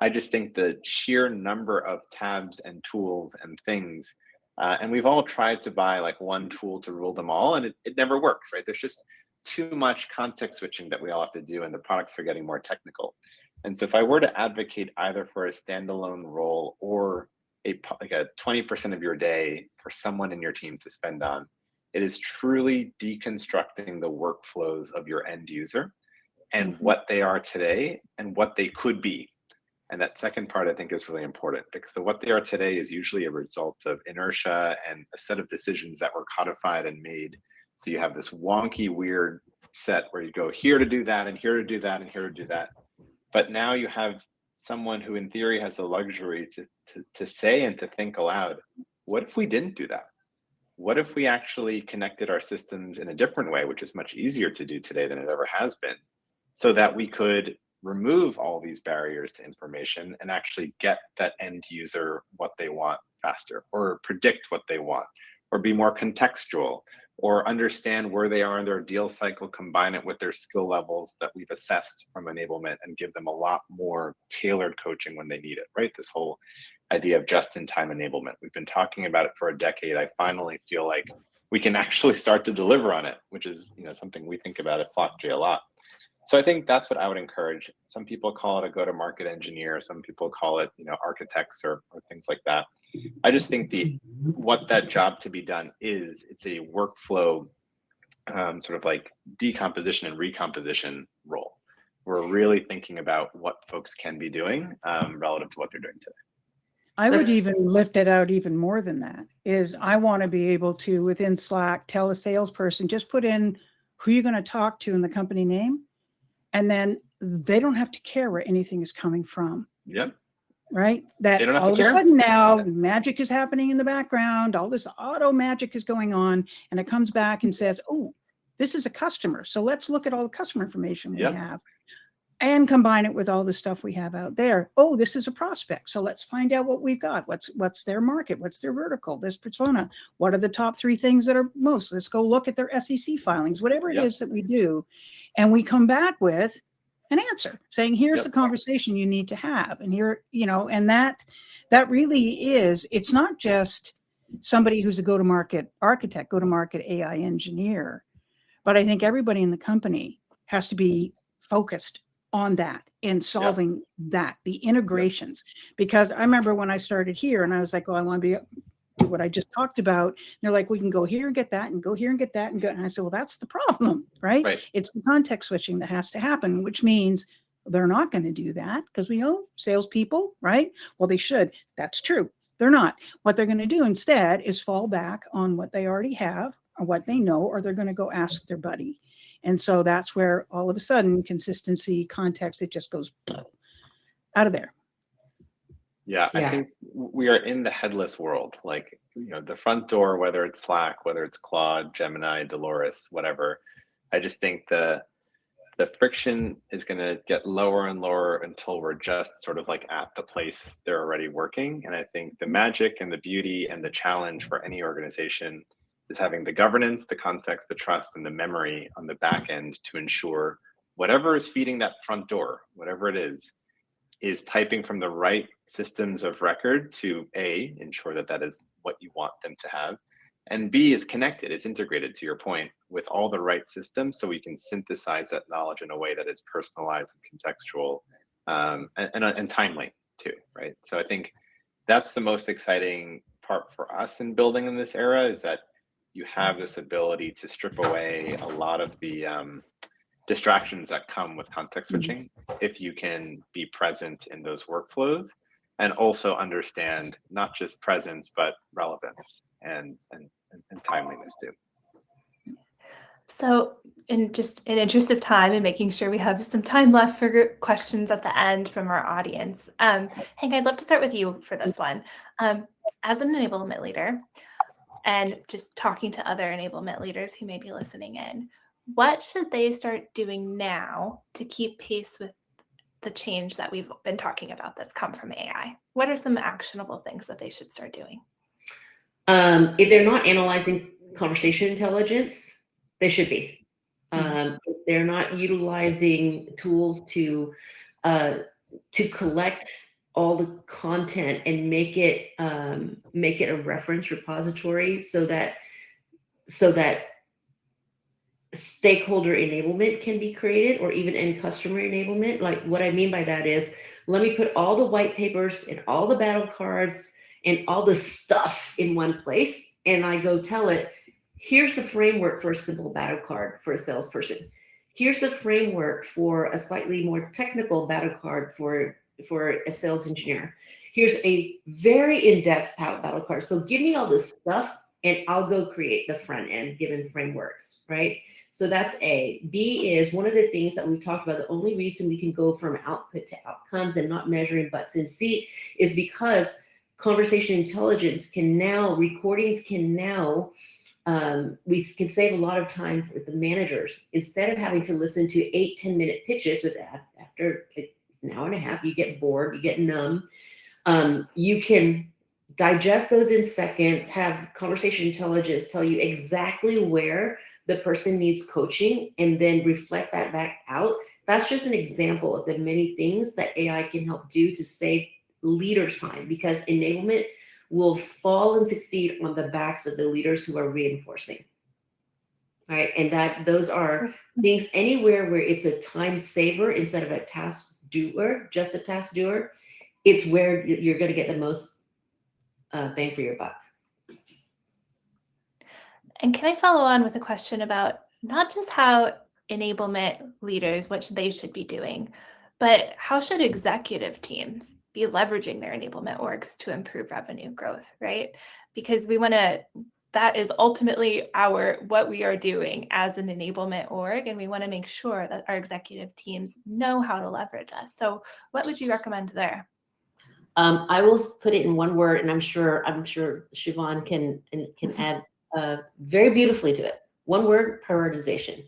I just think the sheer number of tabs and tools and things, and we've all tried to buy like one tool to rule them all, and it never works, right? There's just too much context switching that we all have to do, and the products are getting more technical. And so if I were to advocate either for a standalone role or a 20% of your day for someone in your team to spend on, it is truly deconstructing the workflows of your end user and what they are today and what they could be. And that second part I think is really important, because what they are today is usually a result of inertia and a set of decisions that were codified and made. So you have this wonky, weird set where you go here to do that and here to do that and here to do that. But now you have someone who in theory has the luxury to say and to think aloud, what if we didn't do that? What if we actually connected our systems in a different way, which is much easier to do today than it ever has been, so that we could remove all these barriers to information and actually get that end user what they want faster, or predict what they want, or be more contextual, or understand where they are in their deal cycle, combine it with their skill levels that we've assessed from enablement, and give them a lot more tailored coaching when they need it, right? This whole idea of just-in-time enablement. We've been talking about it for a decade. I finally feel like we can actually start to deliver on it, which is something we think about at Flockjay a lot. So I think that's what I would encourage. Some people call it a go-to-market engineer. Some people call it, architects or things like that. I just think what that job to be done is, it's a workflow sort of like decomposition and recomposition role. We're really thinking about what folks can be doing relative to what they're doing today. I would even lift it out even more than that. Is I want to be able to, within Slack, tell a salesperson, just put in who you're going to talk to and the company name, and then they don't have to care where anything is coming from. Yep. right? That They don't have all to of a care. sudden now magic is happening in the background. All this auto magic is going on, and it comes back and says, "Oh, this is a customer. So let's look at all the customer information we Yep. have and combine it with all the stuff we have out there. Oh, this is a prospect. So let's find out what we've got. What's their market? What's their vertical? This persona. What are the top 3 things that are most? Let's go look at their SEC filings, whatever it Yep. is that we do. And we come back with an answer saying, here's Yep. the conversation you need to have. And here, and that really is, it's not just somebody who's a go-to-market architect, go-to-market AI engineer, but I think everybody in the company has to be focused on that and solving that, the integrations. Because I remember when I started here and I was like, well, I want to do what I just talked about. And they're like, we can go here and get that and go here and get that and go. And I said, well, that's the problem, right? It's the context switching that has to happen, which means they're not going to do that because we know salespeople, right? Well, they should. That's true. They're not. What they're going to do instead is fall back on what they already have or what they know, or they're going to go ask their buddy. And so that's where all of a sudden consistency, context, it just goes out of there. Yeah, I think we are in the headless world. Like, the front door, whether it's Slack, whether it's Claude, Gemini, Dolores, whatever. I just think the friction is going to get lower and lower until we're just sort of like at the place they're already working. And I think the magic and the beauty and the challenge for any organization is having the governance, the context, the trust, and the memory on the back end to ensure whatever is feeding that front door, whatever it is piping from the right systems of record to A, ensure that that is what you want them to have, and B, is connected, it's integrated, to your point, with all the right systems so we can synthesize that knowledge in a way that is personalized and contextual and timely too, right? So I think that's the most exciting part for us in building in this era, is that you have this ability to strip away a lot of the distractions that come with context switching if you can be present in those workflows and also understand not just presence but relevance and timeliness too. So in interest of time and making sure we have some time left for questions at the end from our audience, Hank, I'd love to start with you for this one. As an enablement leader and just talking to other enablement leaders who may be listening in, what should they start doing now to keep pace with the change that we've been talking about that's come from AI? What are some actionable things that they should start doing? If they're not analyzing conversation intelligence, they should be. If they're not utilizing tools to collect all the content and make it a reference repository so that stakeholder enablement can be created, or even end customer enablement. Like, what I mean by that is, let me put all the white papers and all the battle cards and all the stuff in one place, and I go tell it, here's the framework for a simple battle card for a salesperson. Here's the framework for a slightly more technical battle card for a sales engineer. Here's a very in-depth battle card. So give me all this stuff and I'll go create the front end given frameworks, right? So that's A. B is one of the things that we've talked about. The only reason we can go from output to outcomes and not measuring butts in seat is because conversation intelligence recordings can now, we can save a lot of time for the managers. Instead of having to listen to 8-10 minute pitches with that, after an hour and a half, you get bored, you get numb. You can digest those in seconds, have conversation intelligence tell you exactly where the person needs coaching, and then reflect that back out. That's just an example of the many things that AI can help do to save leaders time, because enablement will fall and succeed on the backs of the leaders who are reinforcing. Right. And those are things anywhere where it's a time saver instead of a task doer, just a task doer. It's where you're going to get the most bang for your buck. And can I follow on with a question about not just how enablement leaders, what they should be doing, but how should executive teams be leveraging their enablement orgs to improve revenue growth, right? Because that is ultimately what we are doing as an enablement org, and we want to make sure that our executive teams know how to leverage us. So what would you recommend there? I will put it in one word, and I'm sure Sheevaun can add very beautifully to it. One word: prioritization.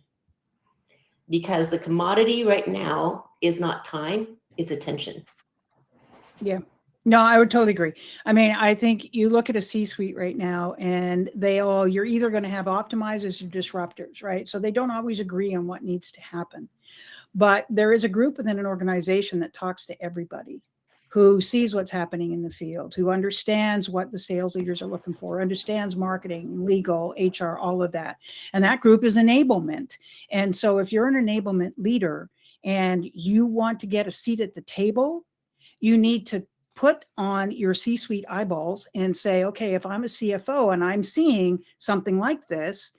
Because the commodity right now is not time, it's attention. Yeah. No, I would totally agree. I mean, I think you look at a C-suite right now and you're either going to have optimizers or disruptors, right? So they don't always agree on what needs to happen. But there is a group within an organization that talks to everybody, who sees what's happening in the field, who understands what the sales leaders are looking for, understands marketing, legal, HR, all of that. And that group is enablement. And so if you're an enablement leader and you want to get a seat at the table, you need to put on your C-suite eyeballs and say, okay, if I'm a CFO and I'm seeing something like this,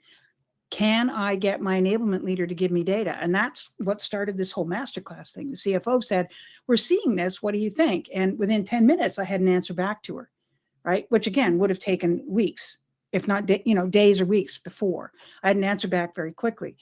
can I get my enablement leader to give me data? And that's what started this whole masterclass thing. The CFO said, we're seeing this. What do you think? And within 10 minutes, I had an answer back to her, right? Which again, would have taken weeks, if not days or weeks before. I had an answer back very quickly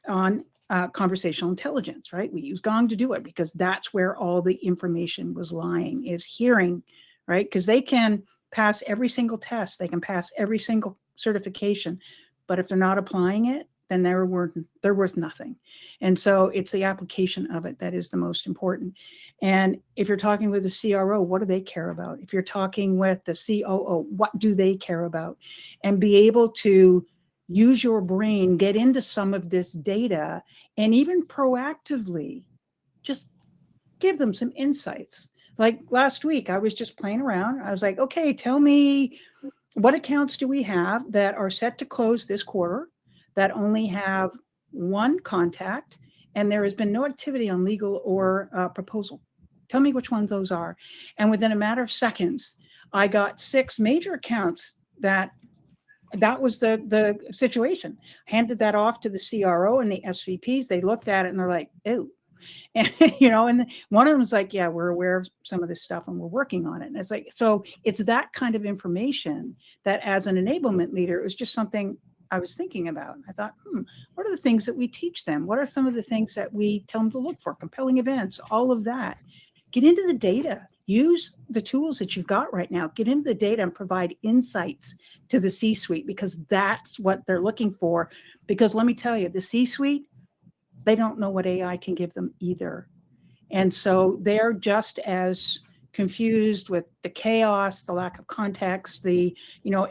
on conversational intelligence, right? We use Gong to do it because that's where all the information was lying, is hearing, right? Because they can pass every single test, they can pass every single certification, but if they're not applying it, then they're worth nothing. And so it's the application of it that is the most important. And if you're talking with the CRO, what do they care about? If you're talking with the COO, what do they care about? And be able to use your brain, get into some of this data, and even proactively just give them some insights. Like last week, I was just playing around. I was like, okay, tell me, what accounts do we have that are set to close this quarter that only have one contact and there has been no activity on legal or proposal? Tell me which ones those are. And within a matter of seconds, I got 6 major accounts that was the situation. Handed that off to the CRO and the SVPs. They looked at it and they're like, "Ew." And, and one of them was like, yeah, we're aware of some of this stuff and we're working on it. And it's like, so it's that kind of information that as an enablement leader, it was just something I was thinking about. I thought, what are the things that we teach them? What are some of the things that we tell them to look for? Compelling events, all of that. Get into the data. Use the tools that you've got right now. Get into the data and provide insights to the C-suite, because that's what they're looking for. Because let me tell you, the C-suite, they don't know what AI can give them either. And so they're just as confused with the chaos, the lack of context,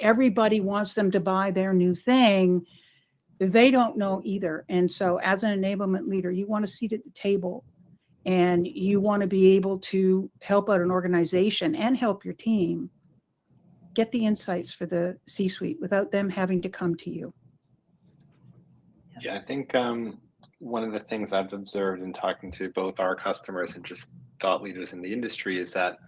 everybody wants them to buy their new thing. They don't know either. And so as an enablement leader, you want a seat at the table and you want to be able to help out an organization and help your team get the insights for the C-suite without them having to come to you. Yeah, I think one of the things I've observed in talking to both our customers and just thought leaders in the industry is that,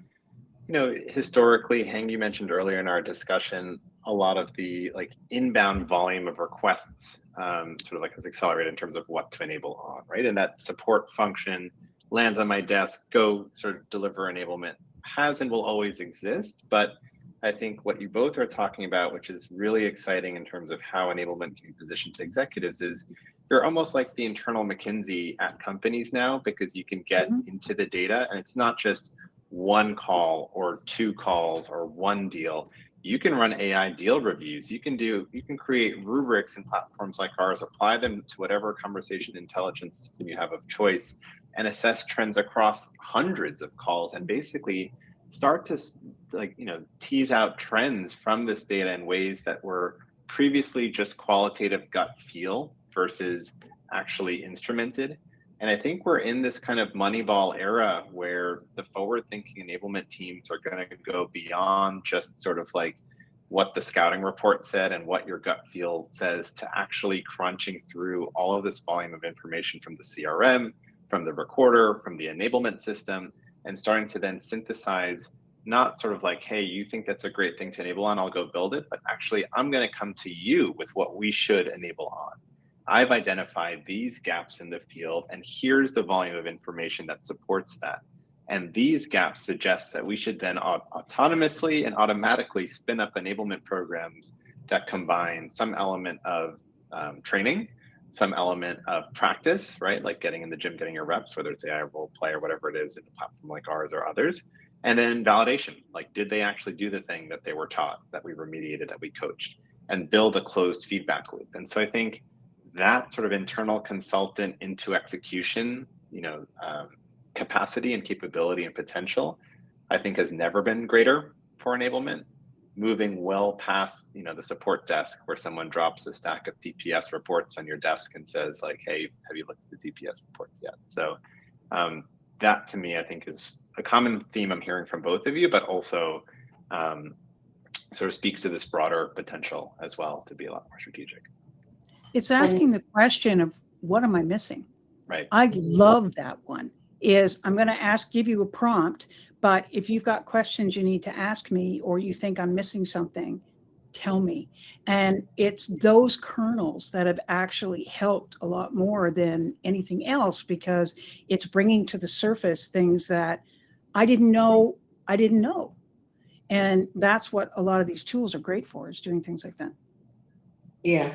historically, Hang, you mentioned earlier in our discussion, a lot of the inbound volume of requests sort of has accelerated in terms of what to enable on, right? And that support function lands on my desk, go sort of deliver enablement has and will always exist. But I think what you both are talking about, which is really exciting in terms of how enablement can be positioned to executives, is you're almost like the internal McKinsey at companies now, because you can get into the data and it's not just one call or 2 calls or one deal. You can run AI deal reviews. You can create rubrics in platforms like ours, apply them to whatever conversation intelligence system you have of choice, and assess trends across hundreds of calls, and basically start to tease out trends from this data in ways that were previously just qualitative gut feel versus actually instrumented. And I think we're in this kind of Moneyball era where the forward-thinking enablement teams are going to go beyond just sort of what the scouting report said and what your gut feel says, to actually crunching through all of this volume of information from the CRM, from the recorder, from the enablement system, and starting to then synthesize, not sort of hey, you think that's a great thing to enable on, I'll go build it, but actually I'm going to come to you with what we should enable on. I've identified these gaps in the field, and here's the volume of information that supports that. And these gaps suggest that we should then autonomously and automatically spin up enablement programs that combine some element of training, some element of practice, right? Like getting in the gym, getting your reps, whether it's AI role play or whatever it is in a platform like ours or others, And then validation, like, did they actually do the thing that they were taught, that we remediated, that we coached, and build a closed feedback loop. And so I think that sort of internal consultant into execution, capacity and capability and potential, I think has never been greater for enablement. Moving well past, the support desk where someone drops a stack of DPS reports on your desk and says like, "Hey, have you looked at the DPS reports yet?" So that to me, I think, is a common theme I'm hearing from both of you, but also sort of speaks to this broader potential as well to be a lot more strategic. It's asking the question of, what am I missing? Right. I love that one. I'm going to give you a prompt, but if you've got questions you need to ask me, or you think I'm missing something, tell me. And it's those kernels that have actually helped a lot more than anything else, because it's bringing to the surface things that I didn't know. And that's what a lot of these tools are great for, is doing things like that. Yeah.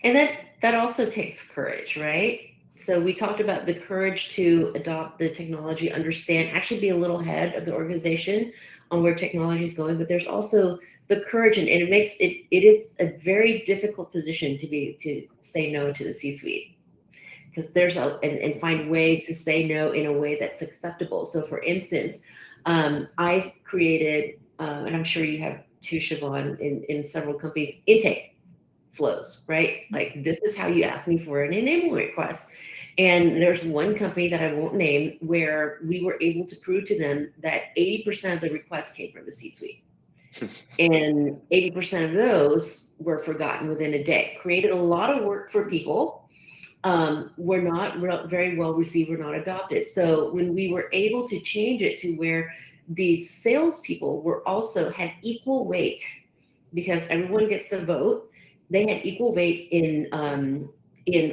And that also takes courage, right? So we talked about the courage to adopt the technology, understand, actually be a little ahead of the organization on where technology is going, but there's also the courage, and it is a very difficult position to say no to the C-suite, because and find ways to say no in a way that's acceptable. So for instance, I've created, and I'm sure you have too, Sheevaun, in several companies, intake flows, right? Like, this is how you ask me for an enablement request. And there's one company that I won't name where we were able to prove to them that 80% of the requests came from the C-suite. And 80% of those were forgotten within a day. Created a lot of work for people. Were not very well received, were not adopted. So when we were able to change it to where these salespeople had equal weight, because everyone gets to vote, they had equal weight in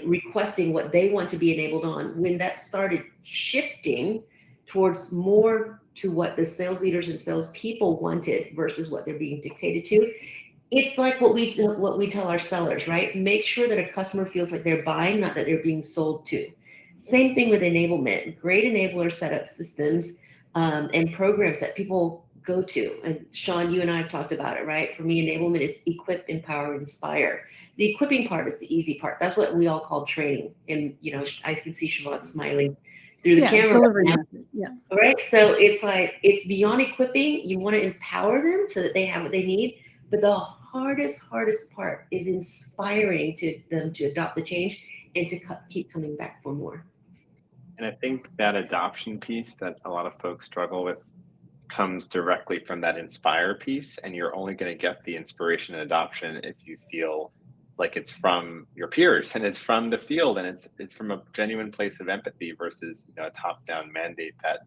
requesting what they want to be enabled on. When that started shifting towards more to what the sales leaders and sales people wanted versus what they're being dictated to, it's like what we tell our sellers, right? Make sure that a customer feels like they're buying, not that they're being sold to. Same thing with enablement. Great enablers set up systems and programs that people go to. And Shaan, you and I have talked about it, right? For me, enablement is equip, empower, inspire. The equipping part is the easy part. That's what we all call training. And, I can see Sheevaun smiling through the camera. Delivery method. Yeah. All right. So it's like, it's beyond equipping. You want to empower them so that they have what they need. But the hardest part is inspiring them to adopt the change and to keep coming back for more. And I think that adoption piece that a lot of folks struggle with comes directly from that inspire piece. And you're only going to get the inspiration and adoption if you feel like it's from your peers and it's from the field and it's from a genuine place of empathy versus a top-down mandate that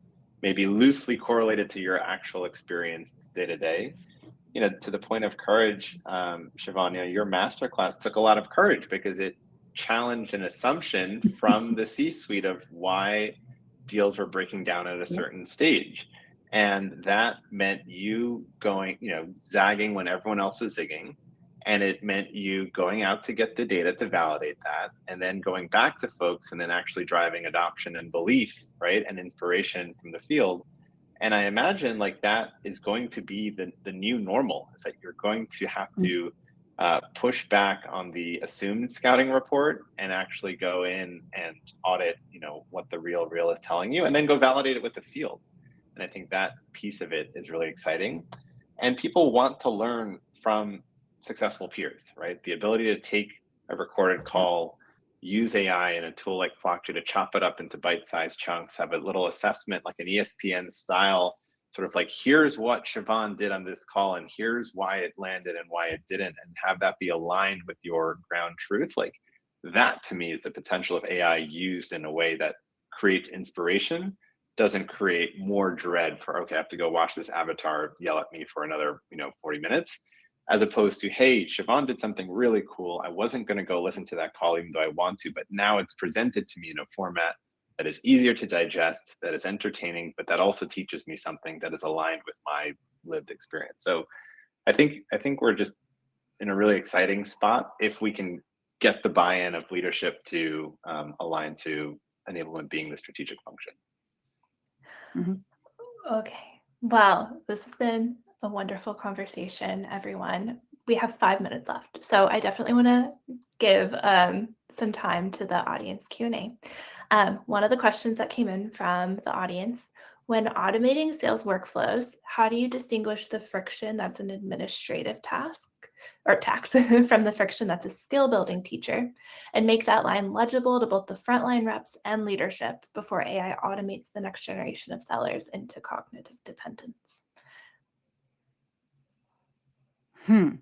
may be loosely correlated to your actual experience day to day. To the point of courage, Sheevaun, your masterclass took a lot of courage because it challenged an assumption from the C-suite of why deals were breaking down at a certain stage. And that meant you going, zagging when everyone else was zigging. And it meant you going out to get the data to validate that, and then going back to folks and then actually driving adoption and belief, right? And inspiration from the field. And I imagine like that is going to be the new normal, is that you're going to have to push back on the assumed scouting report and actually go in and audit, what the real is telling you, and then go validate it with the field. And I think that piece of it is really exciting. And people want to learn from successful peers, right? The ability to take a recorded call, use AI and a tool like Flockjay to chop it up into bite-sized chunks, have a little assessment like an ESPN style, sort of like, here's what Sheevaun did on this call and here's why it landed and why it didn't, and have that be aligned with your ground truth. Like, that to me is the potential of AI used in a way that creates inspiration, doesn't create more dread for, okay, I have to go watch this avatar yell at me for another 40 minutes. As opposed to, hey, Sheevaun did something really cool. I wasn't going to go listen to that call even though I want to, but now it's presented to me in a format that is easier to digest, that is entertaining, but that also teaches me something that is aligned with my lived experience. So I think we're just in a really exciting spot if we can get the buy-in of leadership to align to enablement being the strategic function. Okay. Wow, this has been a wonderful conversation, everyone. We have 5 minutes left, so I definitely want to give some time to the audience Q&A. One of the questions that came in from the audience: when automating sales workflows, how do you distinguish the friction that's an administrative task or tax from the friction that's a skill building teacher, and make that line legible to both the frontline reps and leadership before AI automates the next generation of sellers into cognitive dependence? I'm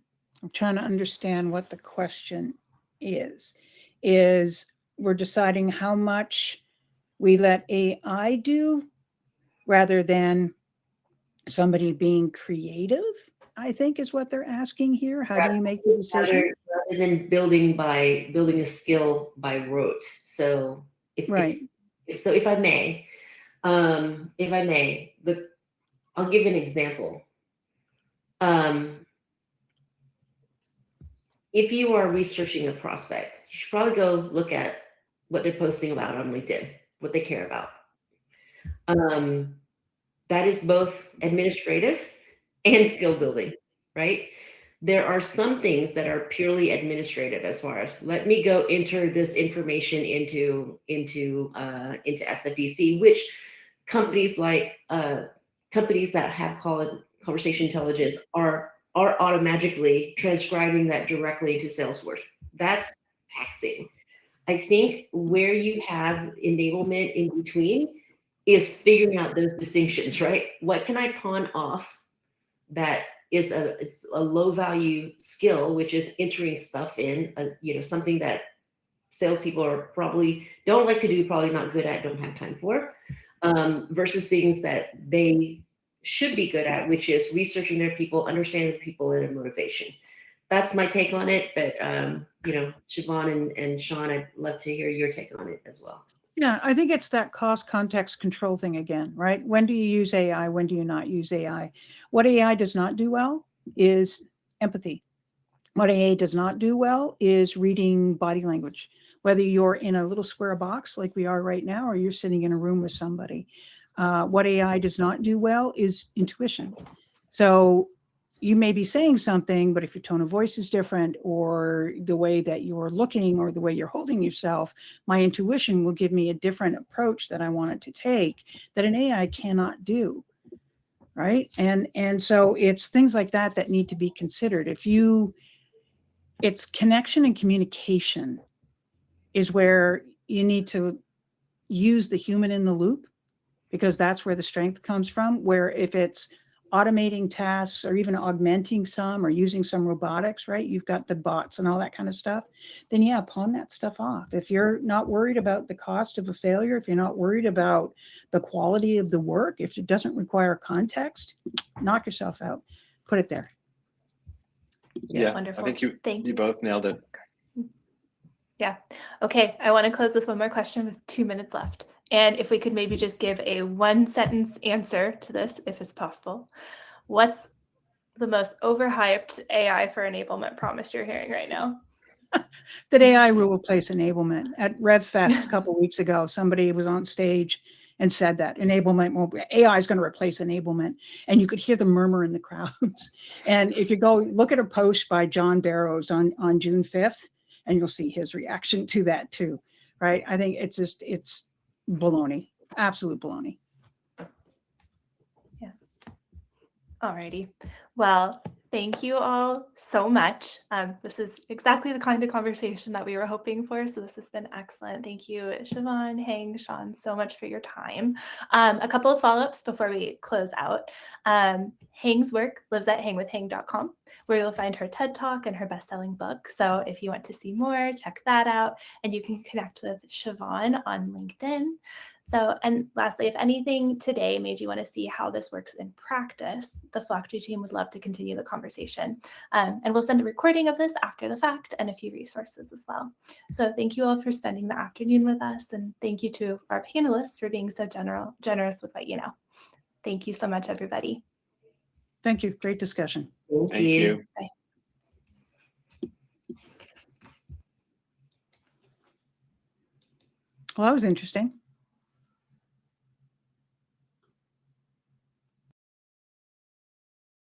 trying to understand what the question is. Is we're deciding how much we let AI do rather than somebody being creative, I think is what they're asking here. How do you make the decision? Rather than building a skill by rote. So Right. if I may, I'll give an example. If you are researching a prospect, you should probably go look at what they're posting about on LinkedIn, what they care about. That is both administrative and skill building, right? There are some things that are purely administrative, as far as let me go enter this information into SFDC, which companies like companies that have conversation intelligence are automatically transcribing that directly into Salesforce. That's taxing. I think where you have enablement in between is figuring out those distinctions, right? What can I pawn off that is a low value skill, which is entering stuff in, something that salespeople are probably don't like to do, probably not good at, don't have time for, versus things that they should be good at, which is researching their people, understanding the people, and their motivation. That's my take on it. But Sheevaun and Shaan, I'd love to hear your take on it as well. Yeah, I think it's that cost context control thing again, right? When do you use AI? When do you not use AI? What AI does not do well is empathy. What AI does not do well is reading body language, whether you're in a little square box like we are right now, or you're sitting in a room with somebody. What AI does not do well is intuition. So you may be saying something, but if your tone of voice is different, or the way that you're looking, or the way you're holding yourself, my intuition will give me a different approach that I want it to take that an AI cannot do. Right. And so it's things like that that need to be considered. It's connection and communication is where you need to use the human in the loop, because that's where the strength comes from. Where if it's automating tasks or even augmenting some or using some robotics, right? You've got the bots and all that kind of stuff. Then yeah, pawn that stuff off. If you're not worried about the cost of a failure, if you're not worried about the quality of the work, if it doesn't require context, knock yourself out. Put it there. Yeah, Wonderful. I think Thank you both nailed it. Yeah. Okay. I want to close with one more question with 2 minutes left. And if we could maybe just give a 1-sentence answer to this, if it's possible. What's the most overhyped AI for enablement promise you're hearing right now? That AI will replace enablement. At RevFest a couple of weeks ago, somebody was on stage and said that AI is going to replace enablement. And you could hear the murmur in the crowds. And if you go look at a post by John Barrows on June 5th, and you'll see his reaction to that too, right? I think it's baloney, absolute baloney. Yeah. Alrighty. Well, thank you all so much. This is exactly the kind of conversation that we were hoping for. So this has been excellent. Thank you, Sheevaun, Hang, Shaan, so much for your time. A couple of follow-ups before we close out. Hang's work lives at hangwithhang.com, where you'll find her TED Talk and her best-selling book. So if you want to see more, check that out. And you can connect with Sheevaun on LinkedIn. So, and lastly, if anything today made you want to see how this works in practice, the Flockjay team would love to continue the conversation. And we'll send a recording of this after the fact and a few resources as well. So thank you all for spending the afternoon with us. And thank you to our panelists for being so generous with what you know. Thank you so much, everybody. Thank you. Great discussion. Thank you. Bye. Well, that was interesting.